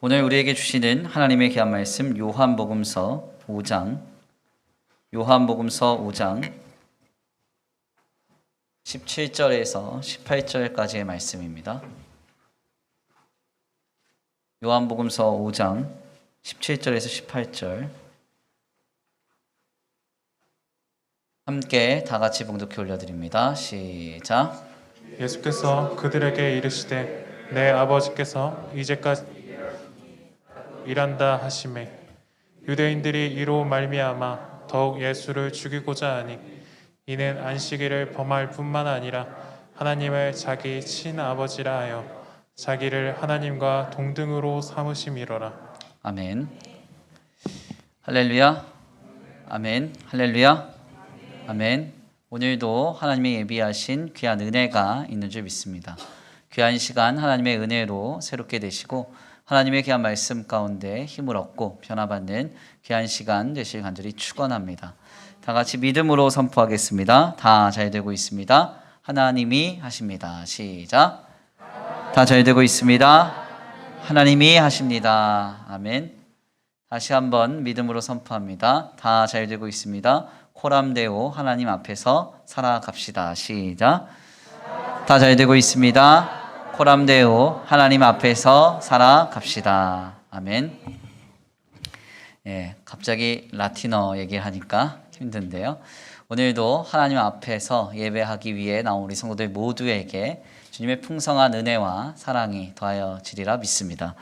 오늘 우리에게 주시는 하나님의 귀한 말씀 요한복음서 5장 17절에서 18절까지의 말씀입니다. 요한복음서 5장 17절에서 18절 함께 다 같이 봉독해 올려드립니다. 시작. 예수께서 그들에게 이르시되 내 아버지께서 이제까지 일한다 하시매 유대인들이 이로 말미암아 더욱 예수를 죽이고자 하니 이는 안식일을 범할 뿐만 아니라 하나님을 자기 친아버지라 하여 자기를 하나님과 동등으로 삼으심이로라. 아멘. 할렐루야. 아멘. 할렐루야. 아멘. 오늘도 하나님의 예비하신 귀한 은혜가 있는 줄 믿습니다. 귀한 시간 하나님의 은혜로 새롭게 되시고 하나님의 귀한 말씀 가운데 힘을 얻고 변화받는 귀한 시간 되실 간절히 축원합니다. 다 같이 믿음으로 선포하겠습니다. 다 잘 되고 있습니다. 하나님이 하십니다. 시작. 다 잘 되고 있습니다. 하나님이 하십니다. 아멘. 다시 한번 믿음으로 선포합니다. 다 잘 되고 있습니다. 코람데오 하나님 앞에서 살아갑시다. 시작. 다 잘 되고 있습니다. 코람데오 하나님 앞에서 살아갑시다. 아멘. 갑자기 라틴어 얘기하니까 힘든데요. 오늘도 하나님 앞에서 예배하기 위해 나온 우리 성도들 모두에게 주님의 풍성한 은혜와 사랑이 더하여지리라 믿습니다.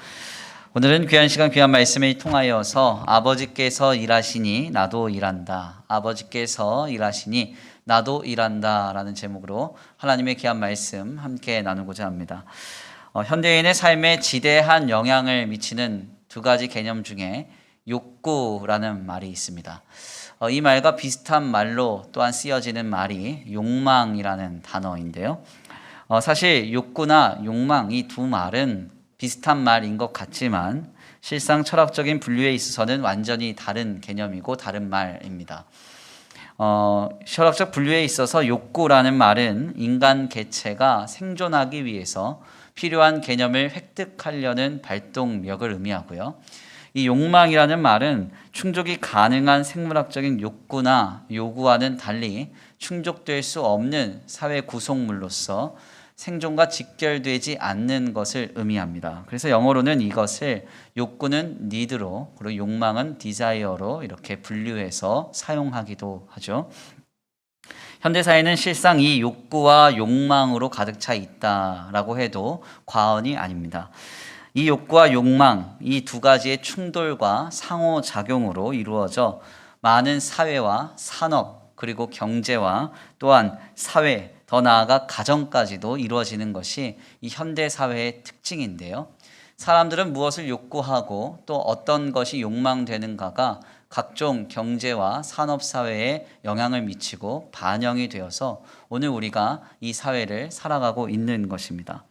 오늘은 귀한 시간 귀한 말씀을 통하여서 아버지께서 일하시니 나도 일한다. 아버지께서 일하시니 나도 일한다 라는 제목으로 하나님의 귀한 말씀 함께 나누고자 합니다. 현대인의 삶에 지대한 영향을 미치는 두 가지 개념 중에 욕구라는 말이 있습니다. 이 말과 비슷한 말로 또한 쓰여지는 말이 욕망이라는 단어인데요. 사실 욕구나 욕망 이 두 말은 비슷한 말인 것 같지만 실상 철학적인 분류에 있어서는 완전히 다른 개념이고 다른 말입니다. 철학적 분류에 있어서 욕구라는 말은 인간 개체가 생존하기 위해서 필요한 개념을 획득하려는 발동력을 의미하고요. 이 욕망이라는 말은 충족이 가능한 생물학적인 욕구나 요구와는 달리 충족될 수 없는 사회 구성물로서 생존과 직결되지 않는 것을 의미합니다. 그래서 영어로는 이것을 욕구는 need로 그리고 욕망은 desire로 이렇게 분류해서 사용하기도 하죠. 현대사회는 실상 이 욕구와 욕망으로 가득 차 있다라고 해도 과언이 아닙니다. 이 욕구와 욕망, 이 두 가지의 충돌과 상호작용으로 이루어져 많은 사회와 산업 그리고 경제와 또한 사회 더 나아가 가정까지도 이루어지는 것이 이 현대 사회의 특징인데요. 사람들은 무엇을 욕구하고 또 어떤 것이 욕망되는가가 각종 경제와 산업 사회에 영향을 미치고 반영이 되어서 오늘 우리가 이 사회를 살아가고 있는 것입니다.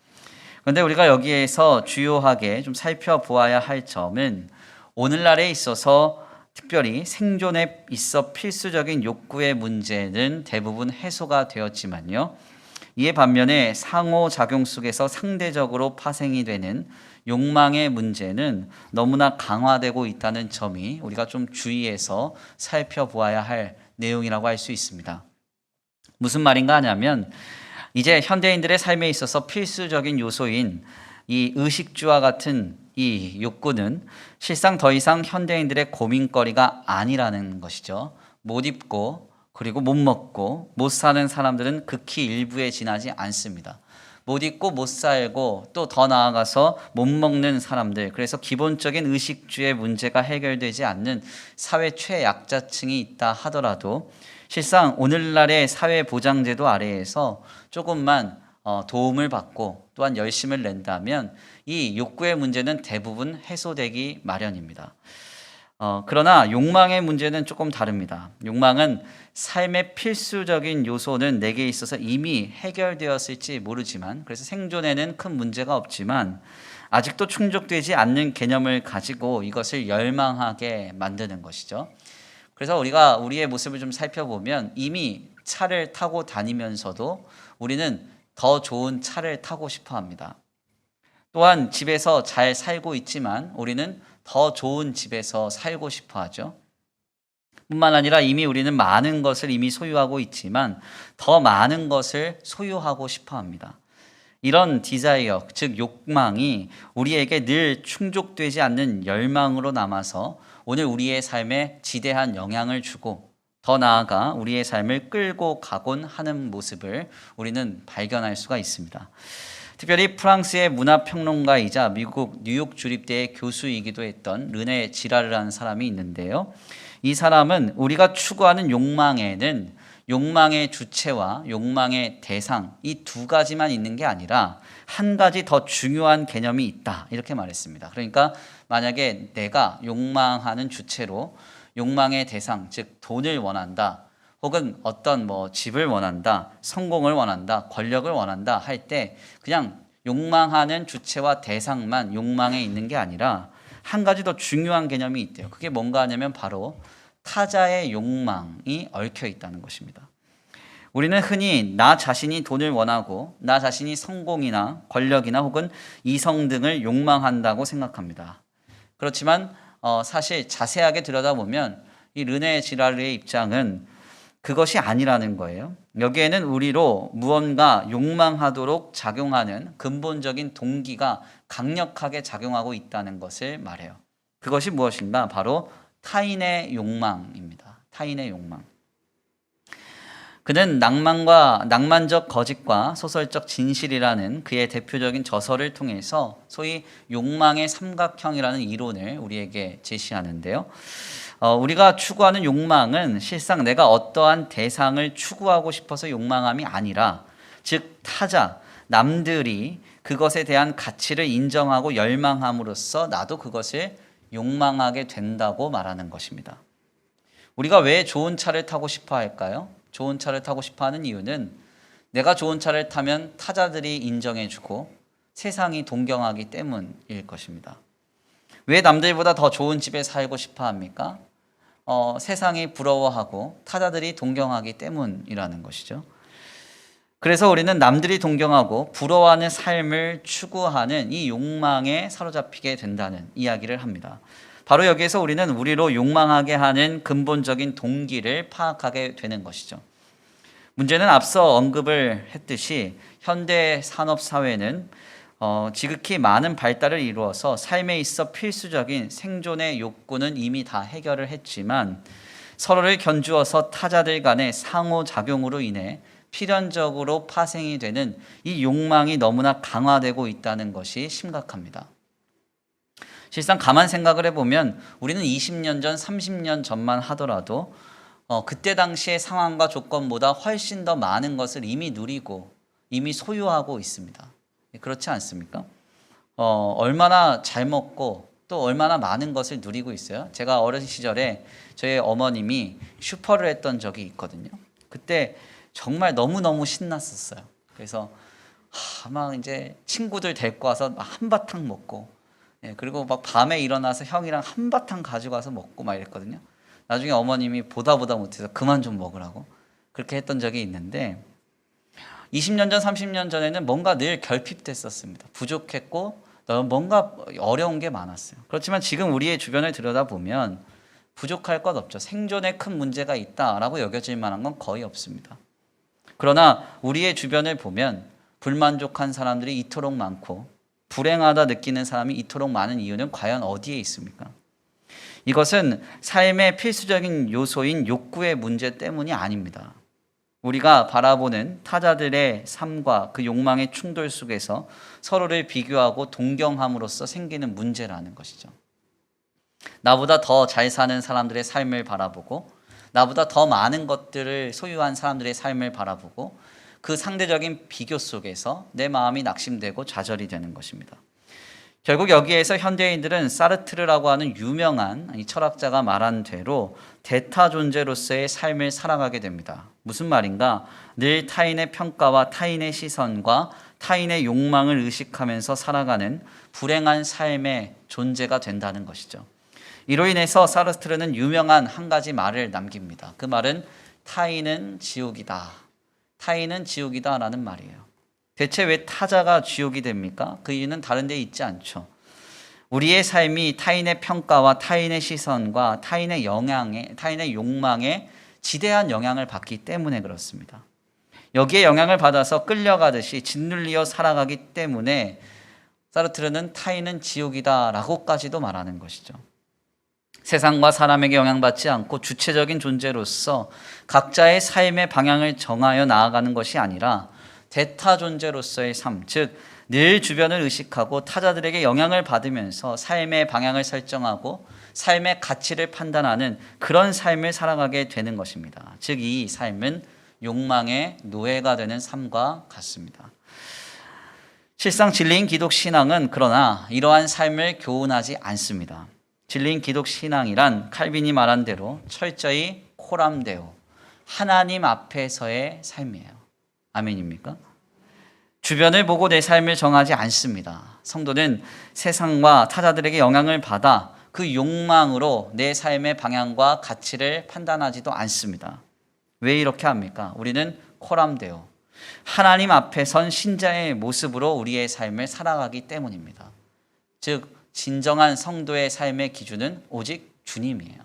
그런데 우리가 여기에서 주요하게 좀 살펴보아야 할 점은 오늘날에 있어서 특별히 생존에 있어 필수적인 욕구의 문제는 대부분 해소가 되었지만요. 이에 반면에 상호작용 속에서 상대적으로 파생이 되는 욕망의 문제는 너무나 강화되고 있다는 점이 우리가 좀 주의해서 살펴보아야 할 내용이라고 할 수 있습니다. 무슨 말인가 하냐면 이제 현대인들의 삶에 있어서 필수적인 요소인 이 의식주와 같은 이 욕구는 실상 더 이상 현대인들의 고민거리가 아니라는 것이죠. 못 입고 그리고 못 먹고 못 사는 사람들은 극히 일부에 지나지 않습니다. 못 입고 못 살고 또 더 나아가서 못 먹는 사람들, 그래서 기본적인 의식주의 문제가 해결되지 않는 사회 최약자층이 있다 하더라도 실상 오늘날의 사회보장제도 아래에서 조금만 도움을 받고 또한 열심을 낸다면 이 욕구의 문제는 대부분 해소되기 마련입니다. 그러나 욕망의 문제는 조금 다릅니다. 욕망은 삶의 필수적인 요소는 내게 있어서 이미 해결되었을지 모르지만, 그래서 생존에는 큰 문제가 없지만 아직도 충족되지 않는 개념을 가지고 이것을 열망하게 만드는 것이죠. 그래서 우리가 우리의 모습을 좀 살펴보면 이미 차를 타고 다니면서도 우리는 더 좋은 차를 타고 싶어 합니다. 또한 집에서 잘 살고 있지만 우리는 더 좋은 집에서 살고 싶어 하죠. 뿐만 아니라 이미 우리는 많은 것을 이미 소유하고 있지만 더 많은 것을 소유하고 싶어 합니다. 이런 디자이어, 즉 욕망이 우리에게 늘 충족되지 않는 열망으로 남아서 오늘 우리의 삶에 지대한 영향을 주고 더 나아가 우리의 삶을 끌고 가곤 하는 모습을 우리는 발견할 수가 있습니다. 특별히 프랑스의 문화평론가이자 미국 뉴욕 주립대의 교수이기도 했던 르네 지라르라는 사람이 있는데요. 이 사람은 우리가 추구하는 욕망에는 욕망의 주체와 욕망의 대상 이 두 가지만 있는 게 아니라 한 가지 더 중요한 개념이 있다 이렇게 말했습니다. 그러니까 만약에 내가 욕망하는 주체로 욕망의 대상 즉 돈을 원한다 혹은 어떤 집을 원한다 성공을 원한다 권력을 원한다 할 때 그냥 욕망하는 주체와 대상만 욕망에 있는 게 아니라 한 가지 더 중요한 개념이 있대요. 그게 뭔가 하냐면 바로 타자의 욕망이 얽혀 있다는 것입니다. 우리는 흔히 나 자신이 돈을 원하고 나 자신이 성공이나 권력이나 혹은 이성 등을 욕망한다고 생각합니다. 그렇지만 사실 자세하게 들여다보면 이 르네 지라르의 입장은 그것이 아니라는 거예요. 여기에는 우리로 무언가 욕망하도록 작용하는 근본적인 동기가 강력하게 작용하고 있다는 것을 말해요. 그것이 무엇인가? 바로 타인의 욕망입니다. 타인의 욕망. 그는 낭만적 거짓과 소설적 진실이라는 그의 대표적인 저서를 통해서 소위 욕망의 삼각형이라는 이론을 우리에게 제시하는데요. 우리가 추구하는 욕망은 실상 내가 어떠한 대상을 추구하고 싶어서 욕망함이 아니라 즉 타자, 남들이 그것에 대한 가치를 인정하고 열망함으로써 나도 그것을 욕망하게 된다고 말하는 것입니다. 우리가 왜 좋은 차를 타고 싶어 할까요? 좋은 차를 타고 싶어 하는 이유는 내가 좋은 차를 타면 타자들이 인정해주고 세상이 동경하기 때문일 것입니다. 왜 남들보다 더 좋은 집에 살고 싶어 합니까? 세상이 부러워하고 타자들이 동경하기 때문이라는 것이죠. 그래서 우리는 남들이 동경하고 부러워하는 삶을 추구하는 이 욕망에 사로잡히게 된다는 이야기를 합니다. 바로 여기에서 우리는 우리로 욕망하게 하는 근본적인 동기를 파악하게 되는 것이죠. 문제는 앞서 언급을 했듯이 현대 산업 사회는 지극히 많은 발달을 이루어서 삶에 있어 필수적인 생존의 욕구는 이미 다 해결을 했지만 서로를 견주어서 타자들 간의 상호작용으로 인해 필연적으로 파생이 되는 이 욕망이 너무나 강화되고 있다는 것이 심각합니다. 실상 가만 생각을 해보면 우리는 20년 전, 30년 전만 하더라도 그때 당시의 상황과 조건보다 훨씬 더 많은 것을 이미 누리고 이미 소유하고 있습니다. 그렇지 않습니까? 얼마나 잘 먹고 또 얼마나 많은 것을 누리고 있어요. 제가 어린 시절에 저희 어머님이 슈퍼를 했던 적이 있거든요. 그때 정말 너무너무 신났었어요. 그래서 막 이제 친구들 데리고 와서 한바탕 먹고 그리고 막 밤에 일어나서 형이랑 한바탕 가지고 와서 먹고 막 이랬거든요. 나중에 어머님이 보다 못해서 그만 좀 먹으라고 그렇게 했던 적이 있는데 20년 전, 30년 전에는 뭔가 늘 결핍됐었습니다. 부족했고 뭔가 어려운 게 많았어요. 그렇지만 지금 우리의 주변을 들여다보면 부족할 것 없죠. 생존에 큰 문제가 있다라고 여겨질 만한 건 거의 없습니다. 그러나 우리의 주변을 보면 불만족한 사람들이 이토록 많고 불행하다 느끼는 사람이 이토록 많은 이유는 과연 어디에 있습니까? 이것은 삶의 필수적인 요소인 욕구의 문제 때문이 아닙니다. 우리가 바라보는 타자들의 삶과 그 욕망의 충돌 속에서 서로를 비교하고 동경함으로써 생기는 문제라는 것이죠. 나보다 더 잘 사는 사람들의 삶을 바라보고 나보다 더 많은 것들을 소유한 사람들의 삶을 바라보고 그 상대적인 비교 속에서 내 마음이 낙심되고 좌절이 되는 것입니다. 결국 여기에서 현대인들은 사르트르라고 하는 유명한 이 철학자가 말한 대로 대타 존재로서의 삶을 살아가게 됩니다. 무슨 말인가? 늘 타인의 평가와 타인의 시선과 타인의 욕망을 의식하면서 살아가는 불행한 삶의 존재가 된다는 것이죠. 이로 인해서 사르트르는 유명한 한 가지 말을 남깁니다. 그 말은 타인은 지옥이다. 타인은 지옥이다 라는 말이에요. 대체 왜 타자가 지옥이 됩니까? 그 이유는 다른 데 있지 않죠. 우리의 삶이 타인의 평가와 타인의 시선과 타인의 욕망에 지대한 영향을 받기 때문에 그렇습니다. 여기에 영향을 받아서 끌려가듯이 짓눌려 살아가기 때문에 사르트르는 타인은 지옥이다라고까지도 말하는 것이죠. 세상과 사람에게 영향받지 않고 주체적인 존재로서 각자의 삶의 방향을 정하여 나아가는 것이 아니라 대타 존재로서의 삶, 즉 늘 주변을 의식하고 타자들에게 영향을 받으면서 삶의 방향을 설정하고 삶의 가치를 판단하는 그런 삶을 살아가게 되는 것입니다. 즉 이 삶은 욕망의 노예가 되는 삶과 같습니다. 실상 진리인 기독 신앙은 그러나 이러한 삶을 교훈하지 않습니다. 진리인 기독 신앙이란 칼빈이 말한 대로 철저히 코람데오, 하나님 앞에서의 삶이에요. 아멘입니까? 주변을 보고 내 삶을 정하지 않습니다. 성도는 세상과 타자들에게 영향을 받아 그 욕망으로 내 삶의 방향과 가치를 판단하지도 않습니다. 왜 이렇게 합니까? 우리는 코람데오, 하나님 앞에 선 신자의 모습으로 우리의 삶을 살아가기 때문입니다. 즉 진정한 성도의 삶의 기준은 오직 주님이에요.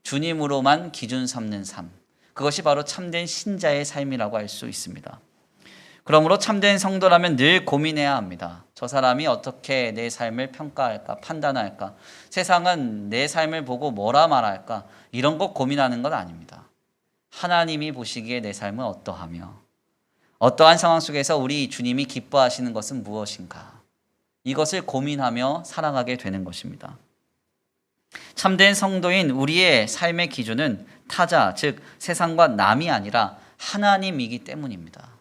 주님으로만 기준 삼는 삶, 그것이 바로 참된 신자의 삶이라고 할 수 있습니다. 그러므로 참된 성도라면 늘 고민해야 합니다. 저 사람이 어떻게 내 삶을 평가할까, 판단할까? 세상은 내 삶을 보고 뭐라 말할까? 이런 것 고민하는 건 아닙니다. 하나님이 보시기에 내 삶은 어떠하며 어떠한 상황 속에서 우리 주님이 기뻐하시는 것은 무엇인가? 이것을 고민하며 살아가게 되는 것입니다. 참된 성도인 우리의 삶의 기준은 타자, 즉 세상과 남이 아니라 하나님이기 때문입니다.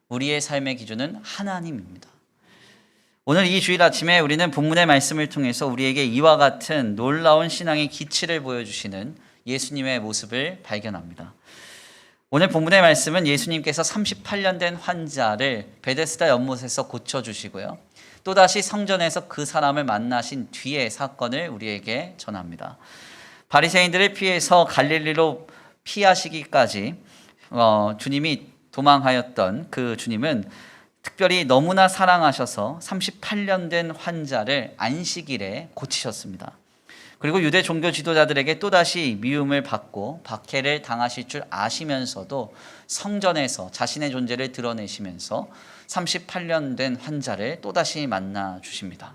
우리의 삶의 기준은 하나님입니다. 오늘 이 주일 아침에 우리는 본문의 말씀을 통해서 우리에게 이와 같은 놀라운 신앙의 기치를 보여주시는 예수님의 모습을 발견합니다. 오늘 본문의 말씀은 예수님께서 38년 된 환자를 베데스다 연못에서 고쳐주시고요. 또다시 성전에서 그 사람을 만나신 뒤의 사건을 우리에게 전합니다. 바리새인들을 피해서 갈릴리로 피하시기까지 주님이 도망하였던 그 주님은 특별히 너무나 사랑하셔서 38년 된 환자를 안식일에 고치셨습니다. 그리고 유대 종교 지도자들에게 또다시 미움을 받고 박해를 당하실 줄 아시면서도 성전에서 자신의 존재를 드러내시면서 38년 된 환자를 또다시 만나 주십니다.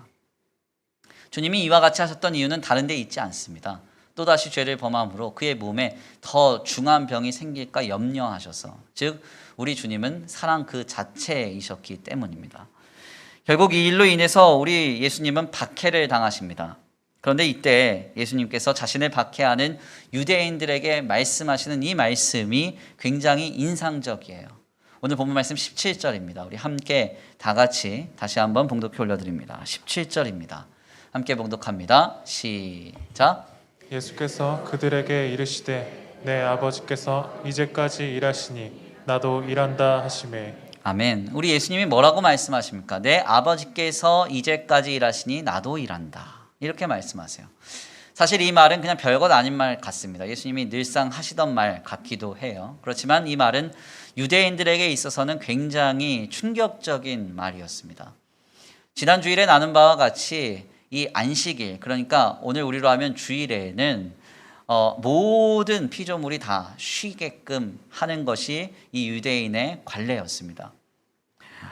주님이 이와 같이 하셨던 이유는 다른 데 있지 않습니다. 또다시 죄를 범함으로 그의 몸에 더 중한 병이 생길까 염려하셔서, 즉 우리 주님은 사랑 그 자체이셨기 때문입니다. 결국 이 일로 인해서 우리 예수님은 박해를 당하십니다. 그런데 이때 예수님께서 자신을 박해하는 유대인들에게 말씀하시는 이 말씀이 굉장히 인상적이에요. 오늘 본문 말씀 17절입니다. 우리 함께 다 같이 다시 한번 봉독해 올려드립니다. 17절입니다. 함께 봉독합니다. 시작. 예수께서 그들에게 이르시되 내 아버지께서 이제까지 일하시니 나도 일한다 하시매. 아멘. 우리 예수님이 뭐라고 말씀하십니까? 내 아버지께서 이제까지 일하시니 나도 일한다. 이렇게 말씀하세요. 사실 이 말은 그냥 별것 아닌 말 같습니다. 예수님이 늘상 하시던 말 같기도 해요. 그렇지만 이 말은 유대인들에게 있어서는 굉장히 충격적인 말이었습니다. 지난 주일에 나눈 바와 같이 이 안식일, 그러니까 오늘 우리로 하면 주일에는 모든 피조물이 다 쉬게끔 하는 것이 이 유대인의 관례였습니다.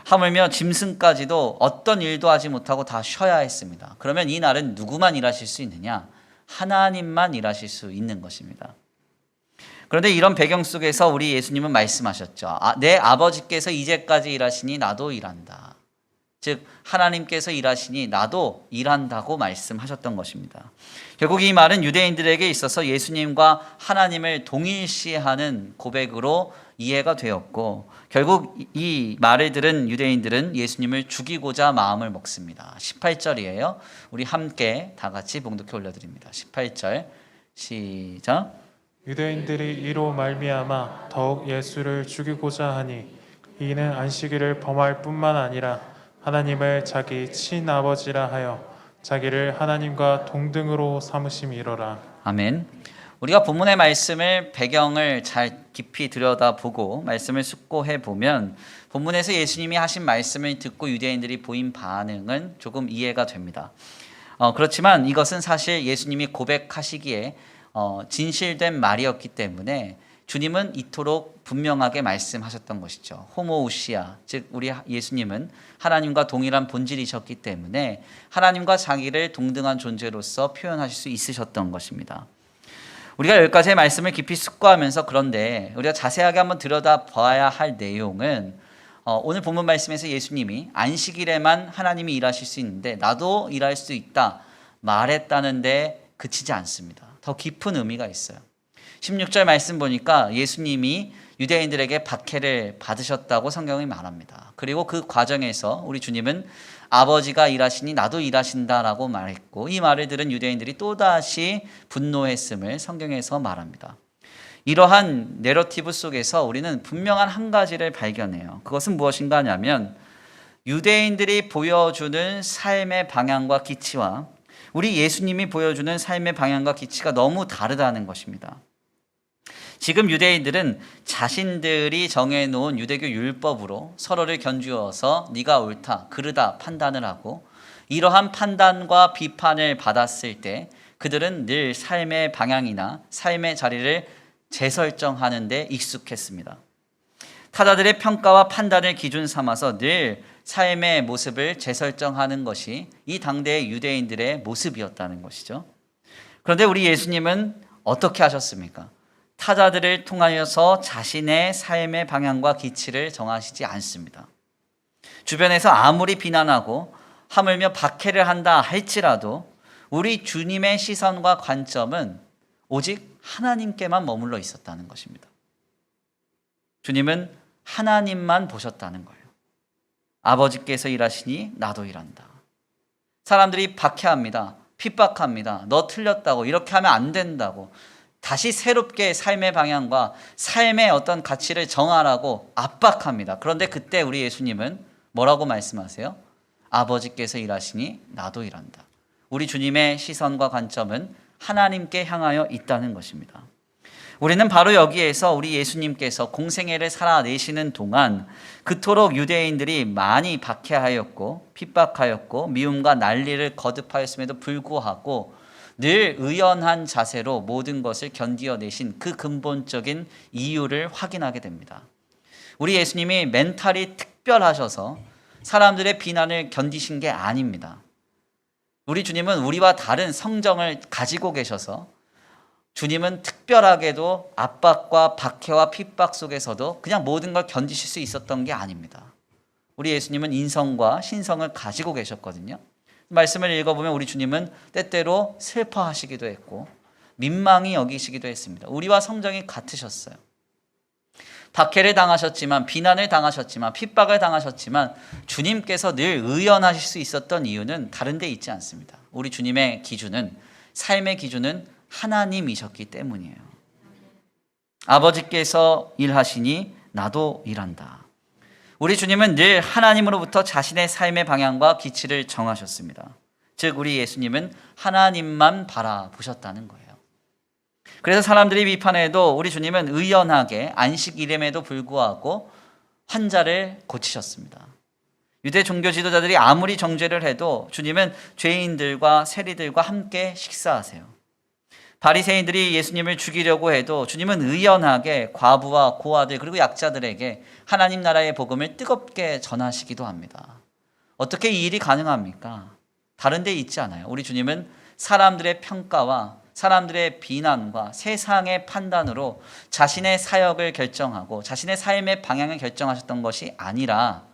하물며 짐승까지도 어떤 일도 하지 못하고 다 쉬어야 했습니다. 그러면 이 날은 누구만 일하실 수 있느냐? 하나님만 일하실 수 있는 것입니다. 그런데 이런 배경 속에서 우리 예수님은 말씀하셨죠. 내 아버지께서 이제까지 일하시니 나도 일한다. 즉 하나님께서 일하시니 나도 일한다고 말씀하셨던 것입니다. 결국 이 말은 유대인들에게 있어서 예수님과 하나님을 동일시하는 고백으로 이해가 되었고, 결국 이 말을 들은 유대인들은 예수님을 죽이고자 마음을 먹습니다. 18절이에요. 우리 함께 다 같이 봉독해 올려드립니다. 18절 시작. 유대인들이 이로 말미암아 더욱 예수를 죽이고자 하니 이는 안식일을 범할 뿐만 아니라 하나님을 자기 친아버지라 하여 자기를 하나님과 동등으로 삼으심이로라. 아멘. 우리가 본문의 말씀을 배경을 잘 깊이 들여다보고 말씀을 숙고해 보면 본문에서 예수님이 하신 말씀을 듣고 유대인들이 보인 반응은 조금 이해가 됩니다. 그렇지만 이것은 사실 예수님이 고백하시기에 진실된 말이었기 때문에 주님은 이토록 분명하게 말씀하셨던 것이죠. 호모우시아, 즉 우리 예수님은 하나님과 동일한 본질이셨기 때문에 하나님과 자기를 동등한 존재로서 표현하실 수 있으셨던 것입니다. 우리가 여기까지의 말씀을 깊이 숙고하면서 그런데 우리가 자세하게 한번 들여다봐야 할 내용은 오늘 본문 말씀에서 예수님이 안식일에만 하나님이 일하실 수 있는데 나도 일할 수 있다 말했다는데 그치지 않습니다. 더 깊은 의미가 있어요. 16절 말씀 보니까 예수님이 유대인들에게 박해를 받으셨다고 성경이 말합니다. 그리고 그 과정에서 우리 주님은 아버지가 일하시니 나도 일하신다라고 말했고 이 말을 들은 유대인들이 또다시 분노했음을 성경에서 말합니다. 이러한 내러티브 속에서 우리는 분명한 한 가지를 발견해요. 그것은 무엇인가 하냐면 유대인들이 보여주는 삶의 방향과 기치와 우리 예수님이 보여주는 삶의 방향과 기치가 너무 다르다는 것입니다. 지금 유대인들은 자신들이 정해놓은 유대교 율법으로 서로를 견주어서 네가 옳다, 그르다 판단을 하고 이러한 판단과 비판을 받았을 때 그들은 늘 삶의 방향이나 삶의 자리를 재설정하는 데 익숙했습니다. 타자들의 평가와 판단을 기준 삼아서 늘 삶의 모습을 재설정하는 것이 이 당대의 유대인들의 모습이었다는 것이죠. 그런데 우리 예수님은 어떻게 하셨습니까? 타자들을 통하여서 자신의 삶의 방향과 기치를 정하시지 않습니다. 주변에서 아무리 비난하고 하물며 박해를 한다 할지라도 우리 주님의 시선과 관점은 오직 하나님께만 머물러 있었다는 것입니다. 주님은 하나님만 보셨다는 거예요. 아버지께서 일하시니 나도 일한다. 사람들이 박해합니다. 핍박합니다. 너 틀렸다고, 이렇게 하면 안 된다고, 다시 새롭게 삶의 방향과 삶의 어떤 가치를 정하라고 압박합니다. 그런데 그때 우리 예수님은 뭐라고 말씀하세요? 아버지께서 일하시니 나도 일한다. 우리 주님의 시선과 관점은 하나님께 향하여 있다는 것입니다. 우리는 바로 여기에서 우리 예수님께서 공생애를 살아내시는 동안 그토록 유대인들이 많이 박해하였고 핍박하였고 미움과 난리를 거듭하였음에도 불구하고 늘 의연한 자세로 모든 것을 견디어내신 그 근본적인 이유를 확인하게 됩니다. 우리 예수님이 멘탈이 특별하셔서 사람들의 비난을 견디신 게 아닙니다. 우리 주님은 우리와 다른 성정을 가지고 계셔서 주님은 특별하게도 압박과 박해와 핍박 속에서도 그냥 모든 걸 견디실 수 있었던 게 아닙니다. 우리 예수님은 인성과 신성을 가지고 계셨거든요. 말씀을 읽어보면 우리 주님은 때때로 슬퍼하시기도 했고 민망히 여기시기도 했습니다. 우리와 성정이 같으셨어요. 박해를 당하셨지만 비난을 당하셨지만 핍박을 당하셨지만 주님께서 늘 의연하실 수 있었던 이유는 다른 데 있지 않습니다. 우리 주님의 기준은 삶의 기준은 하나님이셨기 때문이에요. 아버지께서 일하시니 나도 일한다. 우리 주님은 늘 하나님으로부터 자신의 삶의 방향과 기치를 정하셨습니다. 즉 우리 예수님은 하나님만 바라보셨다는 거예요. 그래서 사람들이 비판해도 우리 주님은 의연하게 안식일임에도 불구하고 환자를 고치셨습니다. 유대 종교 지도자들이 아무리 정죄를 해도 주님은 죄인들과 세리들과 함께 식사하세요. 바리새인들이 예수님을 죽이려고 해도 주님은 의연하게 과부와 고아들 그리고 약자들에게 하나님 나라의 복음을 뜨겁게 전하시기도 합니다. 어떻게 이 일이 가능합니까? 다른 데 있지 않아요. 우리 주님은 사람들의 평가와 사람들의 비난과 세상의 판단으로 자신의 사역을 결정하고 자신의 삶의 방향을 결정하셨던 것이 아니라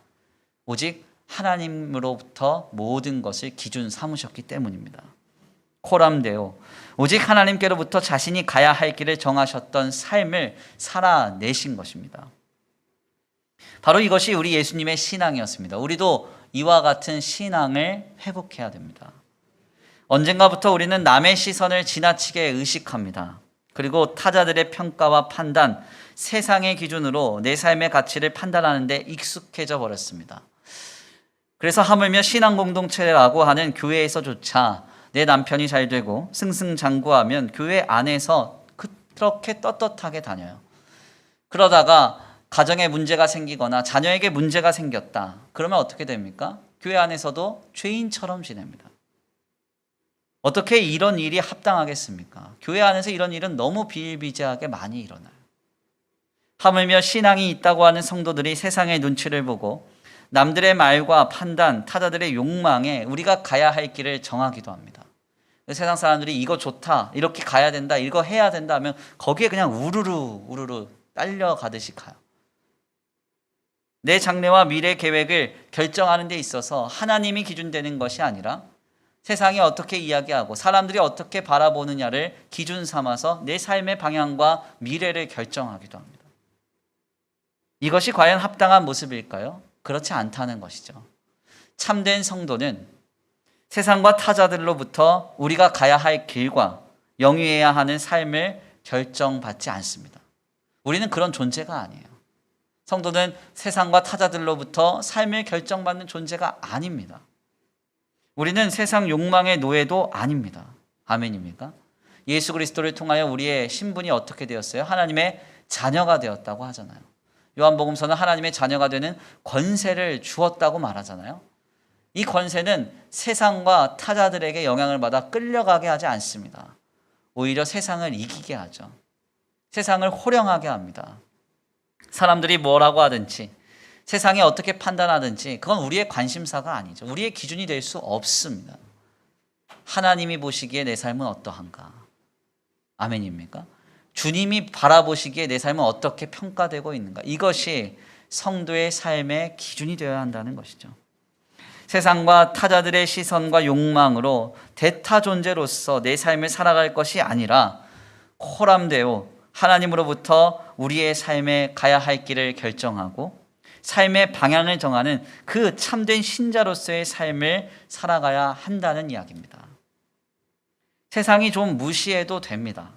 오직 하나님으로부터 모든 것을 기준 삼으셨기 때문입니다. 코람데오, 오직 하나님께로부터 자신이 가야 할 길을 정하셨던 삶을 살아내신 것입니다. 바로 이것이 우리 예수님의 신앙이었습니다. 우리도 이와 같은 신앙을 회복해야 됩니다. 언젠가부터 우리는 남의 시선을 지나치게 의식합니다. 그리고 타자들의 평가와 판단, 세상의 기준으로 내 삶의 가치를 판단하는 데 익숙해져 버렸습니다. 그래서 하물며 신앙 공동체라고 하는 교회에서조차 내 남편이 잘 되고 승승장구하면 교회 안에서 그렇게 떳떳하게 다녀요. 그러다가 가정에 문제가 생기거나 자녀에게 문제가 생겼다. 그러면 어떻게 됩니까? 교회 안에서도 죄인처럼 지냅니다. 어떻게 이런 일이 합당하겠습니까? 교회 안에서 이런 일은 너무 비일비재하게 많이 일어나요. 하물며 신앙이 있다고 하는 성도들이 세상의 눈치를 보고 남들의 말과 판단, 타자들의 욕망에 우리가 가야 할 길을 정하기도 합니다. 세상 사람들이 이거 좋다, 이렇게 가야 된다, 이거 해야 된다 하면 거기에 그냥 우르르 딸려가듯이 가요. 내 장래와 미래 계획을 결정하는 데 있어서 하나님이 기준되는 것이 아니라 세상이 어떻게 이야기하고 사람들이 어떻게 바라보느냐를 기준 삼아서 내 삶의 방향과 미래를 결정하기도 합니다. 이것이 과연 합당한 모습일까요? 그렇지 않다는 것이죠. 참된 성도는 세상과 타자들로부터 우리가 가야 할 길과 영위해야 하는 삶을 결정받지 않습니다. 우리는 그런 존재가 아니에요. 성도는 세상과 타자들로부터 삶을 결정받는 존재가 아닙니다. 우리는 세상 욕망의 노예도 아닙니다. 아멘입니까? 예수 그리스도를 통하여 우리의 신분이 어떻게 되었어요? 하나님의 자녀가 되었다고 하잖아요. 요한복음서는 하나님의 자녀가 되는 권세를 주었다고 말하잖아요. 이 권세는 세상과 타자들에게 영향을 받아 끌려가게 하지 않습니다. 오히려 세상을 이기게 하죠. 세상을 호령하게 합니다. 사람들이 뭐라고 하든지 세상이 어떻게 판단하든지 그건 우리의 관심사가 아니죠. 우리의 기준이 될 수 없습니다. 하나님이 보시기에 내 삶은 어떠한가? 아멘입니까? 주님이 바라보시기에 내 삶은 어떻게 평가되고 있는가? 이것이 성도의 삶의 기준이 되어야 한다는 것이죠. 세상과 타자들의 시선과 욕망으로 대타 존재로서 내 삶을 살아갈 것이 아니라 코람데오 하나님으로부터 우리의 삶에 가야 할 길을 결정하고 삶의 방향을 정하는 그 참된 신자로서의 삶을 살아가야 한다는 이야기입니다. 세상이 좀 무시해도 됩니다.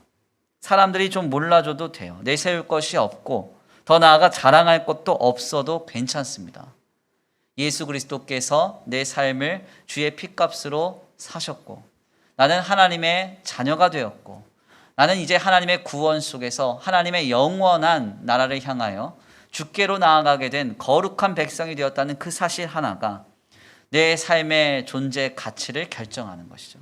사람들이 좀 몰라줘도 돼요. 내세울 것이 없고 더 나아가 자랑할 것도 없어도 괜찮습니다. 예수 그리스도께서 내 삶을 주의 피값으로 사셨고 나는 하나님의 자녀가 되었고 나는 이제 하나님의 구원 속에서 하나님의 영원한 나라를 향하여 주께로 나아가게 된 거룩한 백성이 되었다는 그 사실 하나가 내 삶의 존재 가치를 결정하는 것이죠.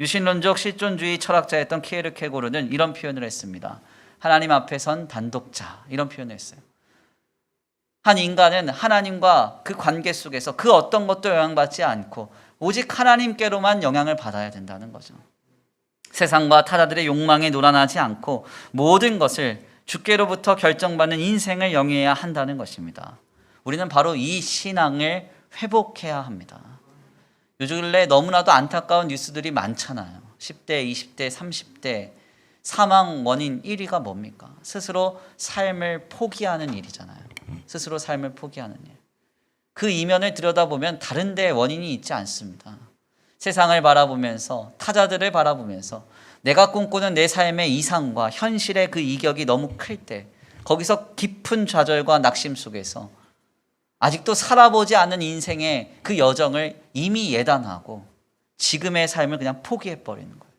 유신론적 실존주의 철학자였던 키에르케고르는 이런 표현을 했습니다. 하나님 앞에 선 단독자, 이런 표현을 했어요. 한 인간은 하나님과 그 관계 속에서 그 어떤 것도 영향받지 않고 오직 하나님께로만 영향을 받아야 된다는 거죠. 세상과 타자들의 욕망에 놀아나지 않고 모든 것을 주께로부터 결정받는 인생을 영위해야 한다는 것입니다. 우리는 바로 이 신앙을 회복해야 합니다. 요즘 근래 너무나도 안타까운 뉴스들이 많잖아요. 10대, 20대, 30대 사망 원인 1위가 뭡니까? 스스로 삶을 포기하는 일이잖아요. 스스로 삶을 포기하는 일. 그 이면을 들여다보면 다른 데 원인이 있지 않습니다. 세상을 바라보면서 타자들을 바라보면서 내가 꿈꾸는 내 삶의 이상과 현실의 그 이격이 너무 클 때 거기서 깊은 좌절과 낙심 속에서 아직도 살아보지 않은 인생의 그 여정을 이미 예단하고 지금의 삶을 그냥 포기해버리는 거예요.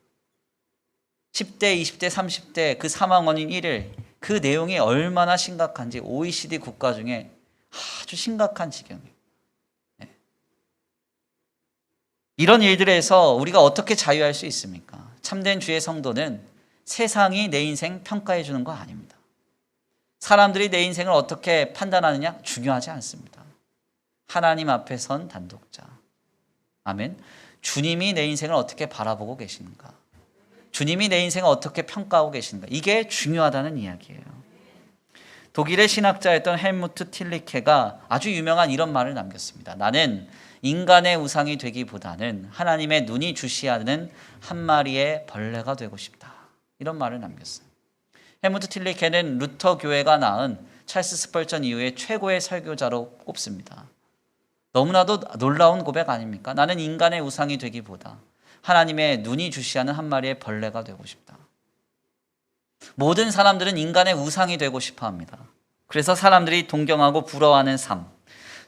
10대, 20대, 30대 그 사망 원인 1일 그 내용이 얼마나 심각한지 OECD 국가 중에 아주 심각한 지경이에요. 네. 이런 일들에서 우리가 어떻게 자유할 수 있습니까? 참된 주의 성도는 세상이 내 인생 평가해 주는 거 아닙니다. 사람들이 내 인생을 어떻게 판단하느냐 중요하지 않습니다. 하나님 앞에 선 단독자. 아멘. 주님이 내 인생을 어떻게 바라보고 계시는가? 주님이 내 인생을 어떻게 평가하고 계시는가? 이게 중요하다는 이야기예요. 독일의 신학자였던 헬무트 틸리케가 아주 유명한 이런 말을 남겼습니다. 나는 인간의 우상이 되기보다는 하나님의 눈이 주시하는 한 마리의 벌레가 되고 싶다. 이런 말을 남겼어요. 헬무트 틸리케는 루터 교회가 낳은 찰스 스펄전 이후에 최고의 설교자로 꼽습니다. 너무나도 놀라운 고백 아닙니까? 나는 인간의 우상이 되기보다 하나님의 눈이 주시하는 한 마리의 벌레가 되고 싶다. 모든 사람들은 인간의 우상이 되고 싶어 합니다. 그래서 사람들이 동경하고 부러워하는 삶,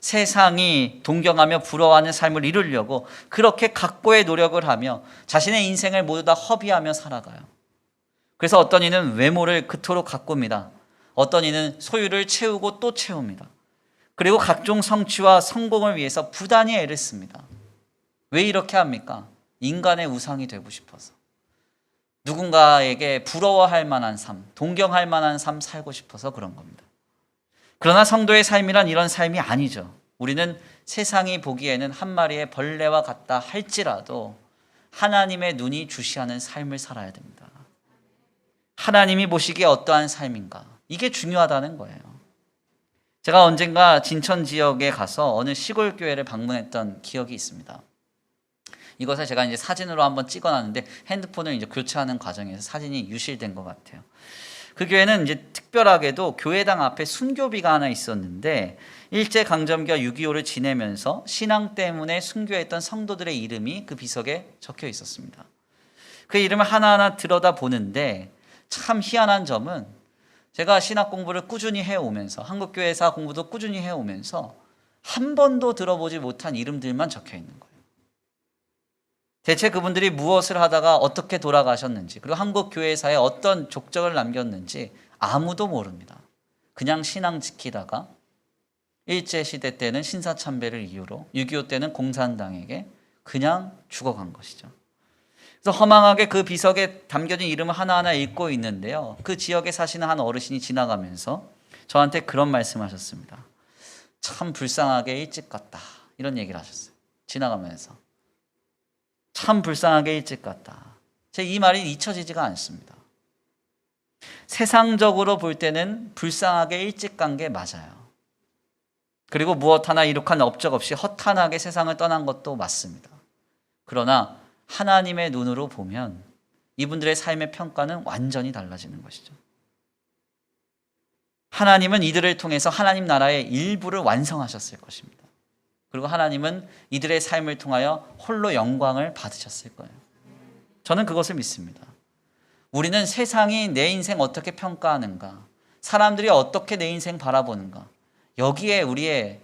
세상이 동경하며 부러워하는 삶을 이루려고 그렇게 각고의 노력을 하며 자신의 인생을 모두 다 허비하며 살아가요. 그래서 어떤 이는 외모를 그토록 가꿉니다. 어떤 이는 소유를 채우고 또 채웁니다. 그리고 각종 성취와 성공을 위해서 부단히 애를 씁니다. 왜 이렇게 합니까? 인간의 우상이 되고 싶어서. 누군가에게 부러워할 만한 삶, 동경할 만한 삶 살고 싶어서 그런 겁니다. 그러나 성도의 삶이란 이런 삶이 아니죠. 우리는 세상이 보기에는 한 마리의 벌레와 같다 할지라도 하나님의 눈이 주시하는 삶을 살아야 됩니다. 하나님이 보시기에 어떠한 삶인가? 이게 중요하다는 거예요. 제가 언젠가 진천 지역에 가서 어느 시골 교회를 방문했던 기억이 있습니다. 이것을 제가 이제 사진으로 한번 찍어놨는데 핸드폰을 이제 교체하는 과정에서 사진이 유실된 것 같아요. 그 교회는 이제 특별하게도 교회당 앞에 순교비가 하나 있었는데 일제강점기와 6.25를 지내면서 신앙 때문에 순교했던 성도들의 이름이 그 비석에 적혀 있었습니다. 그 이름을 하나하나 들여다보는데 참 희한한 점은 제가 신학 공부를 꾸준히 해오면서 한국교회사 공부도 꾸준히 해오면서 한 번도 들어보지 못한 이름들만 적혀 있는 거예요. 대체 그분들이 무엇을 하다가 어떻게 돌아가셨는지, 그리고 한국 교회사에 어떤 족적을 남겼는지 아무도 모릅니다. 그냥 신앙 지키다가 일제시대 때는 신사참배를 이유로 6.25 때는 공산당에게 그냥 죽어간 것이죠. 그래서 허망하게 그 비석에 담겨진 이름을 하나하나 읽고 있는데요. 그 지역에 사시는 한 어르신이 지나가면서 저한테 그런 말씀하셨습니다. 참 불쌍하게 일찍 갔다. 이런 얘기를 하셨어요. 지나가면서. 참 불쌍하게 일찍 갔다. 제 이 말이 잊혀지지가 않습니다. 세상적으로 볼 때는 불쌍하게 일찍 간 게 맞아요. 그리고 무엇 하나 이룩한 업적 없이 허탄하게 세상을 떠난 것도 맞습니다. 그러나 하나님의 눈으로 보면 이분들의 삶의 평가는 완전히 달라지는 것이죠. 하나님은 이들을 통해서 하나님 나라의 일부를 완성하셨을 것입니다. 그리고 하나님은 이들의 삶을 통하여 홀로 영광을 받으셨을 거예요. 저는 그것을 믿습니다. 우리는 세상이 내 인생 어떻게 평가하는가, 사람들이 어떻게 내 인생 바라보는가, 여기에 우리의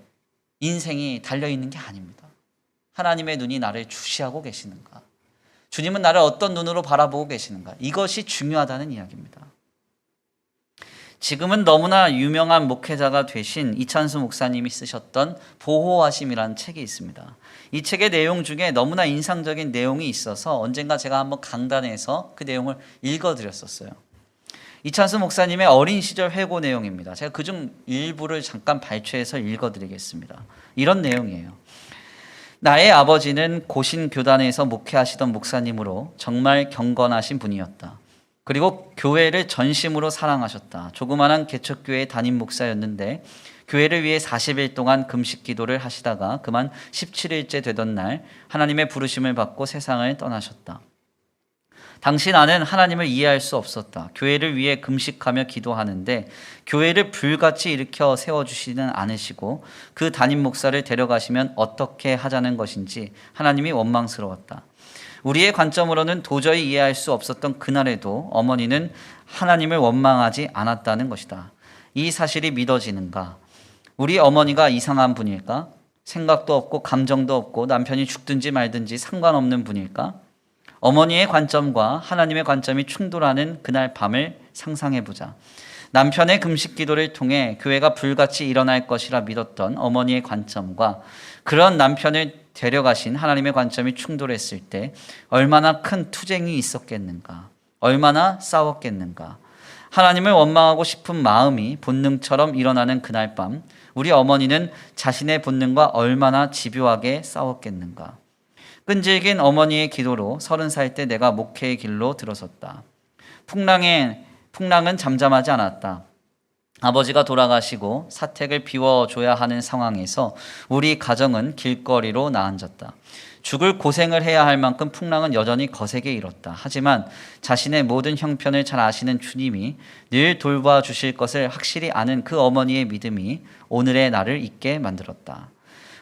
인생이 달려있는 게 아닙니다. 하나님의 눈이 나를 주시하고 계시는가, 주님은 나를 어떤 눈으로 바라보고 계시는가, 이것이 중요하다는 이야기입니다. 지금은 너무나 유명한 목회자가 되신 이찬수 목사님이 쓰셨던 보호하심이라는 책이 있습니다. 이 책의 내용 중에 너무나 인상적인 내용이 있어서 언젠가 제가 한번 강단에서 그 내용을 읽어드렸었어요. 이찬수 목사님의 어린 시절 회고 내용입니다. 제가 그중 일부를 잠깐 발췌해서 읽어드리겠습니다. 이런 내용이에요. 나의 아버지는 고신 교단에서 목회하시던 목사님으로 정말 경건하신 분이었다. 그리고 교회를 전심으로 사랑하셨다. 조그마한 개척교회 담임 목사였는데 교회를 위해 40일 동안 금식 기도를 하시다가 그만 17일째 되던 날 하나님의 부르심을 받고 세상을 떠나셨다. 당시 나는 하나님을 이해할 수 없었다. 교회를 위해 금식하며 기도하는데 교회를 불같이 일으켜 세워주시는 않으시고 그 담임 목사를 데려가시면 어떻게 하자는 것인지 하나님이 원망스러웠다. 우리의 관점으로는 도저히 이해할 수 없었던 그날에도 어머니는 하나님을 원망하지 않았다는 것이다. 이 사실이 믿어지는가? 우리 어머니가 이상한 분일까? 생각도 없고 감정도 없고 남편이 죽든지 말든지 상관없는 분일까? 어머니의 관점과 하나님의 관점이 충돌하는 그날 밤을 상상해보자. 남편의 금식 기도를 통해 교회가 불같이 일어날 것이라 믿었던 어머니의 관점과 그런 남편을 데려가신 하나님의 관점이 충돌했을 때 얼마나 큰 투쟁이 있었겠는가, 얼마나 싸웠겠는가. 하나님을 원망하고 싶은 마음이 본능처럼 일어나는 그날 밤 우리 어머니는 자신의 본능과 얼마나 집요하게 싸웠겠는가. 끈질긴 어머니의 기도로 30살 때 내가 목회의 길로 들어섰다. 풍랑은 잠잠하지 않았다. 아버지가 돌아가시고 사택을 비워줘야 하는 상황에서 우리 가정은 길거리로 나앉았다. 죽을 고생을 해야 할 만큼 풍랑은 여전히 거세게 일었다. 하지만 자신의 모든 형편을 잘 아시는 주님이 늘 돌봐주실 것을 확실히 아는 그 어머니의 믿음이 오늘의 나를 있게 만들었다.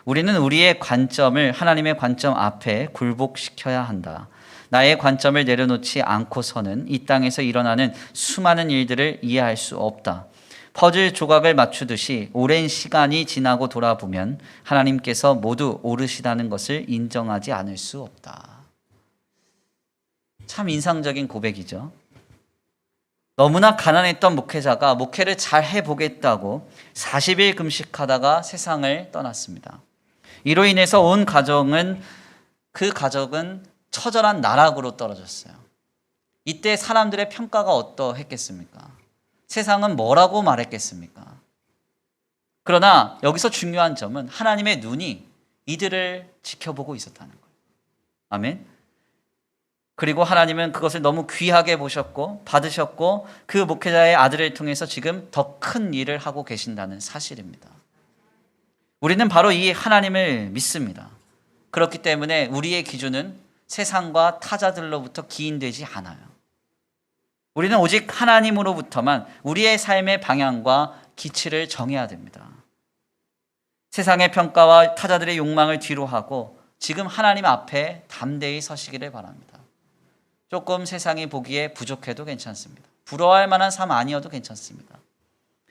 우리는 우리의 관점을 하나님의 관점 앞에 굴복시켜야 한다. 나의 관점을 내려놓지 않고서는 이 땅에서 일어나는 수많은 일들을 이해할 수 없다. 퍼즐 조각을 맞추듯이 오랜 시간이 지나고 돌아보면 하나님께서 모두 옳으시다는 것을 인정하지 않을 수 없다. 참 인상적인 고백이죠. 너무나 가난했던 목회자가 목회를 잘 해보겠다고 40일 금식하다가 세상을 떠났습니다. 이로 인해서 온 가정은 처절한 나락으로 떨어졌어요. 이때 사람들의 평가가 어떠했겠습니까? 세상은 뭐라고 말했겠습니까? 그러나 여기서 중요한 점은 하나님의 눈이 이들을 지켜보고 있었다는 거예요. 아멘. 그리고 하나님은 그것을 너무 귀하게 보셨고 받으셨고 그 목회자의 아들을 통해서 지금 더 큰 일을 하고 계신다는 사실입니다. 우리는 바로 이 하나님을 믿습니다. 그렇기 때문에 우리의 기준은 세상과 타자들로부터 기인되지 않아요. 우리는 오직 하나님으로부터만 우리의 삶의 방향과 기치를 정해야 됩니다. 세상의 평가와 타자들의 욕망을 뒤로 하고 지금 하나님 앞에 담대히 서시기를 바랍니다. 조금 세상이 보기에 부족해도 괜찮습니다. 부러워할 만한 삶 아니어도 괜찮습니다.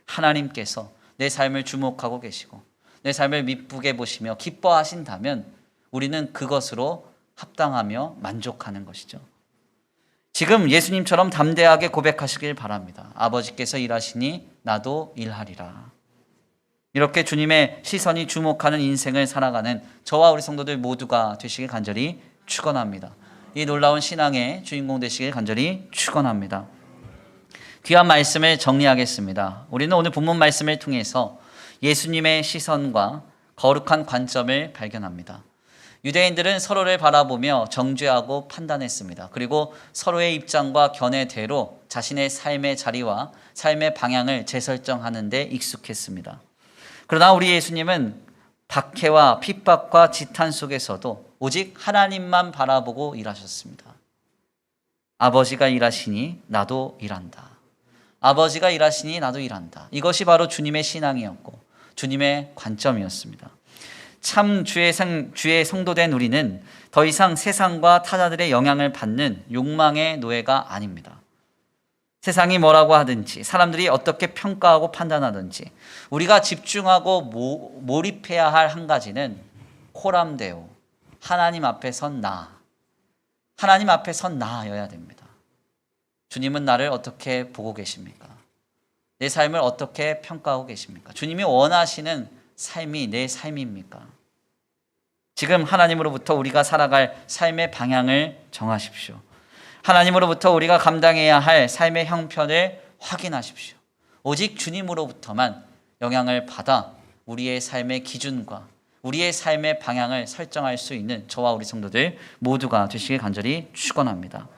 하나님께서 내 삶을 주목하고 계시고 내 삶을 미쁘게 보시며 기뻐하신다면 우리는 그것으로 합당하며 만족하는 것이죠. 지금 예수님처럼 담대하게 고백하시길 바랍니다. 아버지께서 일하시니 나도 일하리라. 이렇게 주님의 시선이 주목하는 인생을 살아가는 저와 우리 성도들 모두가 되시길 간절히 축원합니다. 이 놀라운 신앙의 주인공 되시길 간절히 축원합니다. 귀한 말씀을 정리하겠습니다. 우리는 오늘 본문 말씀을 통해서 예수님의 시선과 거룩한 관점을 발견합니다. 유대인들은 서로를 바라보며 정죄하고 판단했습니다. 그리고 서로의 입장과 견해대로 자신의 삶의 자리와 삶의 방향을 재설정하는 데 익숙했습니다. 그러나 우리 예수님은 박해와 핍박과 지탄 속에서도 오직 하나님만 바라보고 일하셨습니다. 아버지가 일하시니 나도 일한다. 아버지가 일하시니 나도 일한다. 이것이 바로 주님의 신앙이었고 주님의 관점이었습니다. 참 주의 성도된 우리는 더 이상 세상과 타자들의 영향을 받는 욕망의 노예가 아닙니다. 세상이 뭐라고 하든지 사람들이 어떻게 평가하고 판단하든지 우리가 집중하고 몰입해야 할 한 가지는 코람데오, 하나님 앞에 선 나. 하나님 앞에 선 나여야 됩니다. 주님은 나를 어떻게 보고 계십니까? 내 삶을 어떻게 평가하고 계십니까? 주님이 원하시는 삶이 내 삶입니까? 지금 하나님으로부터 우리가 살아갈 삶의 방향을 정하십시오. 하나님으로부터 우리가 감당해야 할 삶의 형편을 확인하십시오. 오직 주님으로부터만 영향을 받아 우리의 삶의 기준과 우리의 삶의 방향을 설정할 수 있는 저와 우리 성도들 모두가 되시길 간절히 축원합니다.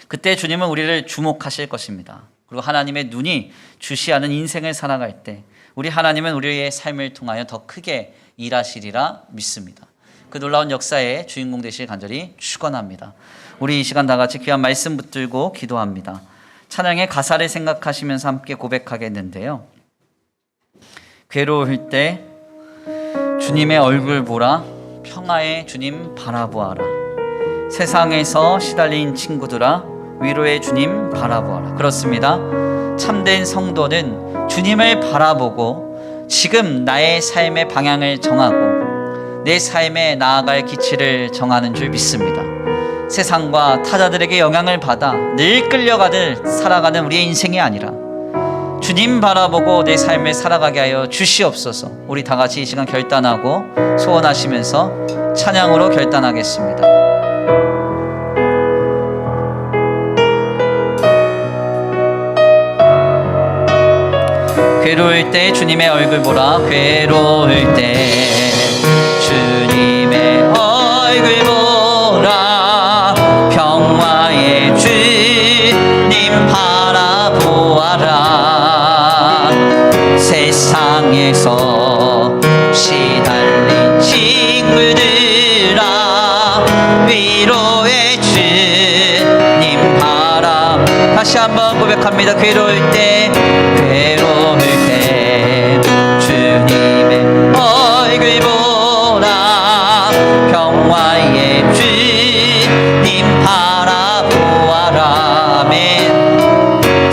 그때 주님은 우리를 주목하실 것입니다. 그리고 하나님의 눈이 주시하는 인생을 살아갈 때 우리 하나님은 우리의 삶을 통하여 더 크게 일하시리라 믿습니다. 그 놀라운 역사의 주인공 되시길 간절히 축원합니다. 우리 이 시간 다 같이 귀한 말씀 붙들고 기도합니다. 찬양의 가사를 생각하시면서 함께 고백하겠는데요. 괴로울 때 주님의 얼굴 보라, 평화의 주님 바라보아라. 세상에서 시달린 친구들아, 위로의 주님 바라보아라. 그렇습니다. 참된 성도는 주님을 바라보고 지금 나의 삶의 방향을 정하고 내 삶에 나아갈 기치를 정하는 줄 믿습니다. 세상과 타자들에게 영향을 받아 늘 끌려가듯 살아가는 우리의 인생이 아니라 주님 바라보고 내 삶을 살아가게 하여 주시옵소서. 우리 다 같이 이 시간 결단하고 소원하시면서 찬양으로 결단하겠습니다. 괴로울 때 주님의 얼굴 보라. 괴로울 때 주님의 얼굴 보라. 평화의 주님 바라보아라. 세상에서 시달린 친구들아, 위로의 주님 바라. 다시 한번 고백합니다. 괴로울 때 주님의 얼굴 보라. 평화의 주님 바라보아라. 아멘.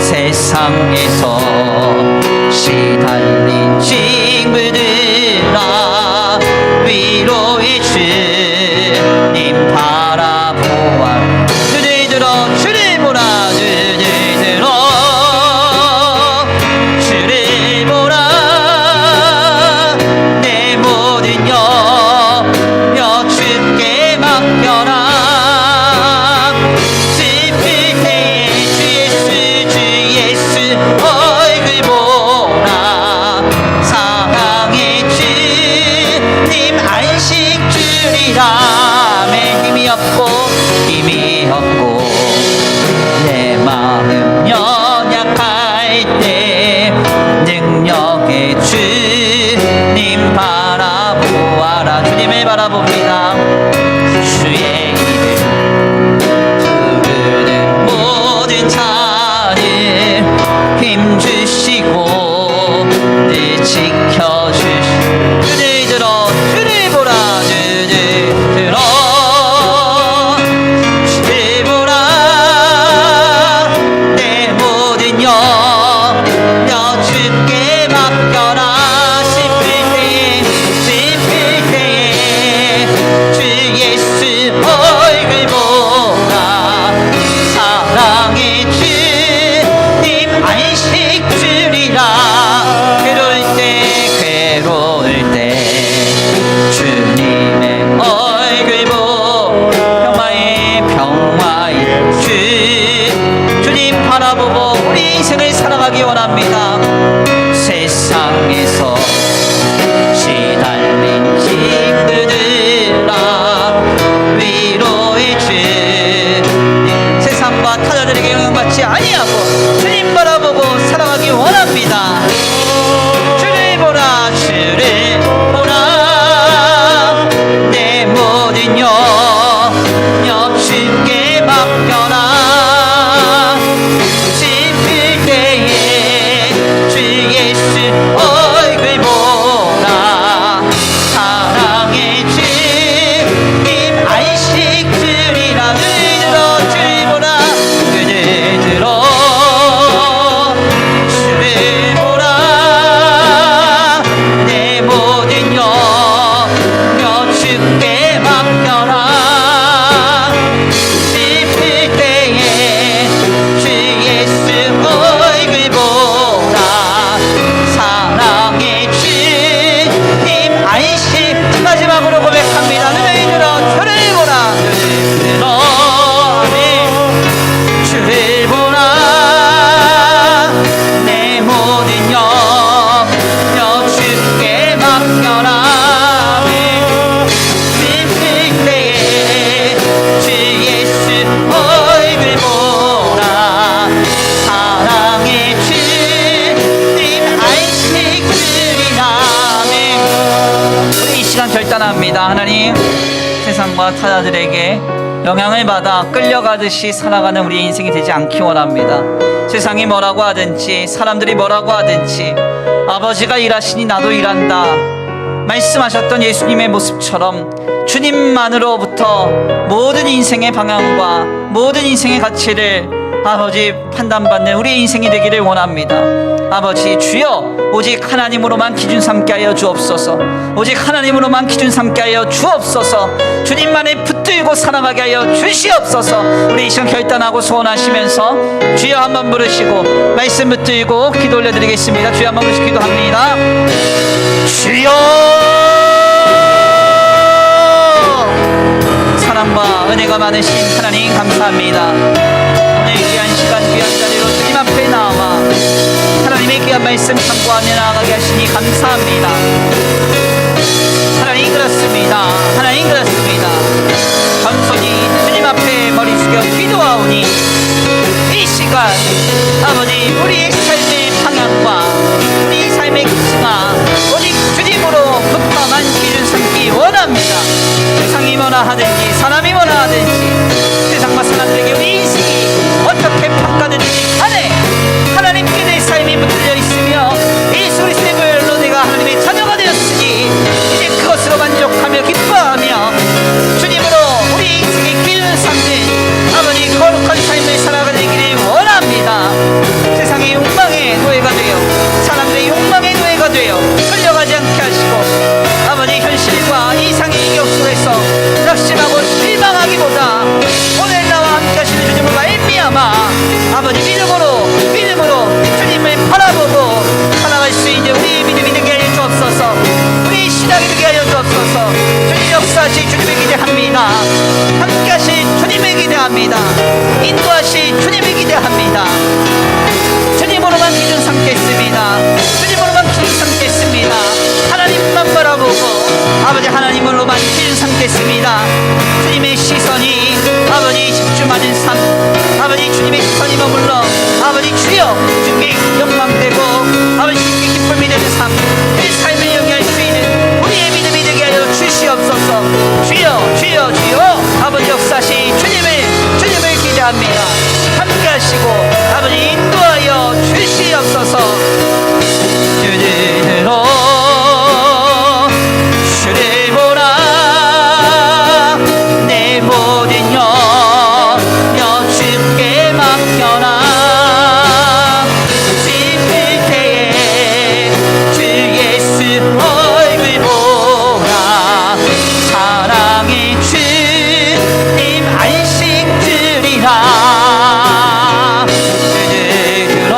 세상에서 시달린 친구들아, 위로의 주님 바라보아라. 눈을 들어 주를 보라. 눈을 들어 바라보고 우리 인생을 살아가기 원합니다. 세상에서 시달린 친구들아 위로해 주 세상과 타자들에게 영향받지 아니하고 주님 바라보고 살아가기 원합니다. 주를 보라 주를 보라 내 모든 영역 주께 맡겨라. 슬플 때에 주 예수 얼굴 보라. 사랑의 주님 안식 주리라. 눈을 들어 주를 보라. 눈을 들어 주를 보라. 내 모든 영역 주께 맡겨라. 슬플 때에 주 예수 얼굴 보라. 사랑의 주님 안식. 마지막으로 고백합니다. 눈을 들어 주를 보라. 눈을 들어 주를 보라. 내 모든 영역 주께 맡겨라. 슬플 때에 주 예수 얼굴 보라. 사랑의 주님 안식 주리라. 우리 이 시간 결단합니다. 하나님, 세상과 타자들에게 영향을 받아 끌려가듯이 살아가는 우리 인생이 되지 않기 원합니다. 세상이 뭐라고 하든지 사람들이 뭐라고 하든지 아버지가 일하시니 나도 일한다 말씀하셨던 예수님의 모습처럼 주님만으로부터 모든 인생의 방향과 모든 인생의 가치를 아버지 판단받는 우리의 인생이 되기를 원합니다. 아버지 주여, 오직 하나님으로만 기준 삼게 하여 주옵소서. 오직 하나님으로만 기준 삼게 하여 주옵소서. 주님만에 붙들고 살아가게 하여 주시옵소서. 우리 이 시간 결단하고 소원하시면서 주여 한번 부르시고 말씀 붙들고 기도 올려드리겠습니다. 주여 한번 부르시고 기도합니다. 주여, 사랑과 은혜가 많으신 하나님 감사합니다. 오늘 귀한 시간 귀한 자리로 주님 앞에 나와 하나님의 귀한 말씀 참고하며 나아가게 하시니 감사합니다. 하나님 그렇습니다. 하나님 그렇습니다. 겸손히 주님 앞에 머리 숙여 기도하오니 이 시간 아버지 우리의 삶의 방향과 우리 삶의 기승아 오직 주님으로부터만 기준 삼기 원합니다. 세상이 뭐라 하든지 사람이 뭐라 하든지 세상과 사람들에게 우리 인생이 어떻게 평가되든지 간에 하나님께 내 삶이 붙들려 있으며 예수 그리스도의 보혈로 내가 하나님의 자녀가 되었으니 이제 그것으로 만족하며 기뻐하며 주님으로 우리 인생의 기준 삼는 아버지 거룩한 삶을 살아가기를 원합니다. 세상의 욕망의 노예가 되어 사람들의 욕망의 노예가 되어 끌려가지 않게 하시고 아버지 현실과 이상의 이격 속에서 낙심하고 실망하기보다 오늘 나와 함께 하시는 주님을 말미암아 아버지 믿음으로 주님을 바라보고 살아갈 수 있는 우리 믿음이 되게 하여 주옵소서. 우리 신앙이 되게 하여 주옵소서. 주님 역사하실 주님을 기대합니다. 함께 하실 주님을 기대합니다. 인도하실 주님을 기대합니다. 주님으로만 기준 삼겠습니다. 주님으로만 기준 삼겠습니다. 하나님만 바라보고 아버지 하나님으로만 기준 삼겠습니다. 주님의 시선이 아버지 집중하는 삶 아버지 주님의 시선이 머물러 아버지 주여 주께 영광되고 아버지 주께 기쁨이 되는 삶 그 삶을 영위할 수 있는 우리의 믿음이 되게 하여 주시옵소서. 주여 아버지 역사시 주님을 기대합니다. 함께 하시고 아버지 인도하여 주시옵소서. 주를 들어 주를 보라. 내 모든 영역 주께 맡겨라. 슬플 때에 주 예수 얼굴 보라. 사랑의 주님 안식 주리라. 주를 들어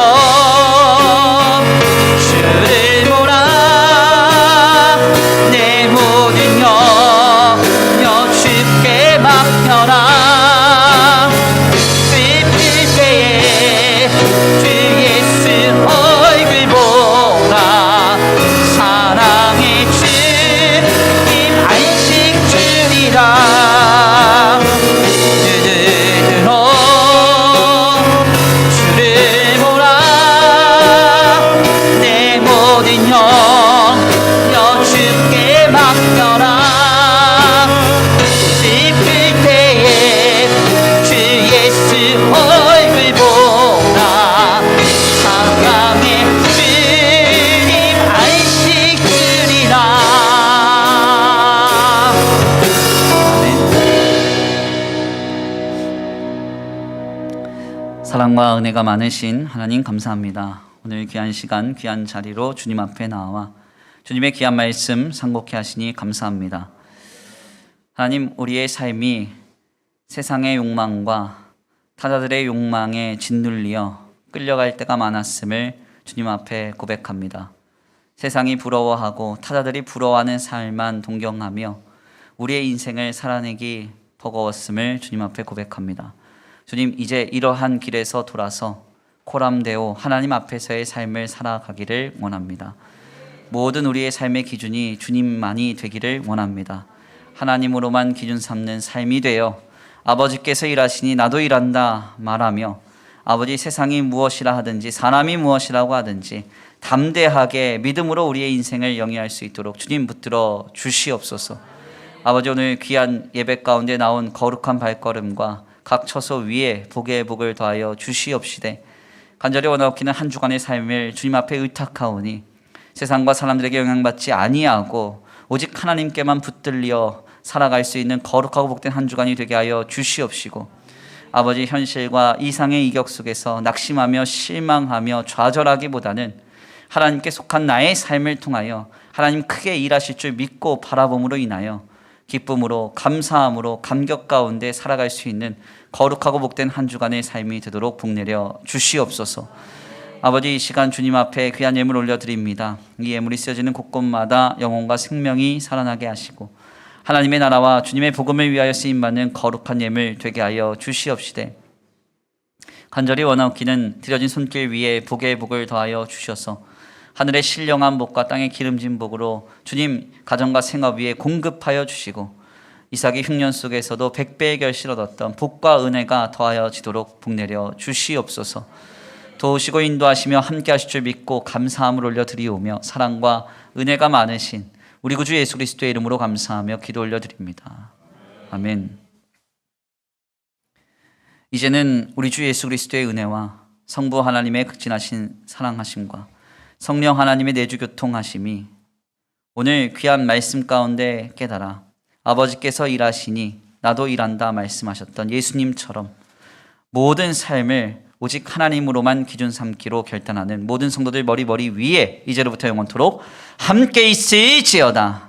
사랑과 은혜가 많으신 하나님 감사합니다. 오늘 귀한 시간 귀한 자리로 주님 앞에 나와 주님의 귀한 말씀 상고케 하시니 감사합니다. 하나님, 우리의 삶이 세상의 욕망과 타자들의 욕망에 짓눌려 끌려갈 때가 많았음을 주님 앞에 고백합니다. 세상이 부러워하고 타자들이 부러워하는 삶만 동경하며 우리의 인생을 살아내기 버거웠음을 주님 앞에 고백합니다. 주님, 이제 이러한 길에서 돌아서 코람데오 하나님 앞에서의 삶을 살아가기를 원합니다. 모든 우리의 삶의 기준이 주님만이 되기를 원합니다. 하나님으로만 기준 삼는 삶이 되어 아버지께서 일하시니 나도 일한다 말하며 아버지, 세상이 무엇이라 하든지 사람이 무엇이라고 하든지 담대하게 믿음으로 우리의 인생을 영위할 수 있도록 주님 붙들어 주시옵소서. 아버지, 오늘 귀한 예배 가운데 나온 거룩한 발걸음과 각 처소 위에 복의 복을 더하여 주시옵시되 간절히 원하옵기는 한 주간의 삶을 주님 앞에 의탁하오니 세상과 사람들에게 영향받지 아니하고 오직 하나님께만 붙들려 살아갈 수 있는 거룩하고 복된 한 주간이 되게 하여 주시옵시고 아버지, 현실과 이상의 이격 속에서 낙심하며 실망하며 좌절하기보다는 하나님께 속한 나의 삶을 통하여 하나님 크게 일하실 줄 믿고 바라봄으로 인하여 기쁨으로 감사함으로 감격 가운데 살아갈 수 있는 거룩하고 복된 한 주간의 삶이 되도록 복내려 주시옵소서. 아버지, 이 시간 주님 앞에 귀한 예물 올려드립니다. 이 예물이 쓰여지는 곳곳마다 영혼과 생명이 살아나게 하시고 하나님의 나라와 주님의 복음을 위하여 쓰임받는 거룩한 예물 되게 하여 주시옵시되 간절히 원하옵기는 드려진 손길 위에 복의 복을 더하여 주셔서 하늘의 신령한 복과 땅의 기름진 복으로 주님 가정과 생업 위에 공급하여 주시고 이삭이 흉년 속에서도 100배의 결실을 얻었던 복과 은혜가 더하여지도록 복내려 주시옵소서. 도우시고 인도하시며 함께 하실 줄 믿고 감사함을 올려드리오며 사랑과 은혜가 많으신 우리 구주 예수 그리스도의 이름으로 감사하며 기도 올려드립니다. 아멘. 이제는 우리 주 예수 그리스도의 은혜와 성부 하나님의 극진하신 사랑하심과 성령 하나님의 내주 교통하심이 오늘 귀한 말씀 가운데 깨달아 아버지께서 일하시니 나도 일한다 말씀하셨던 예수님처럼 모든 삶을 오직 하나님으로만 기준 삼기로 결단하는 모든 성도들 머리 위에 이제로부터 영원토록 함께 있을지어다.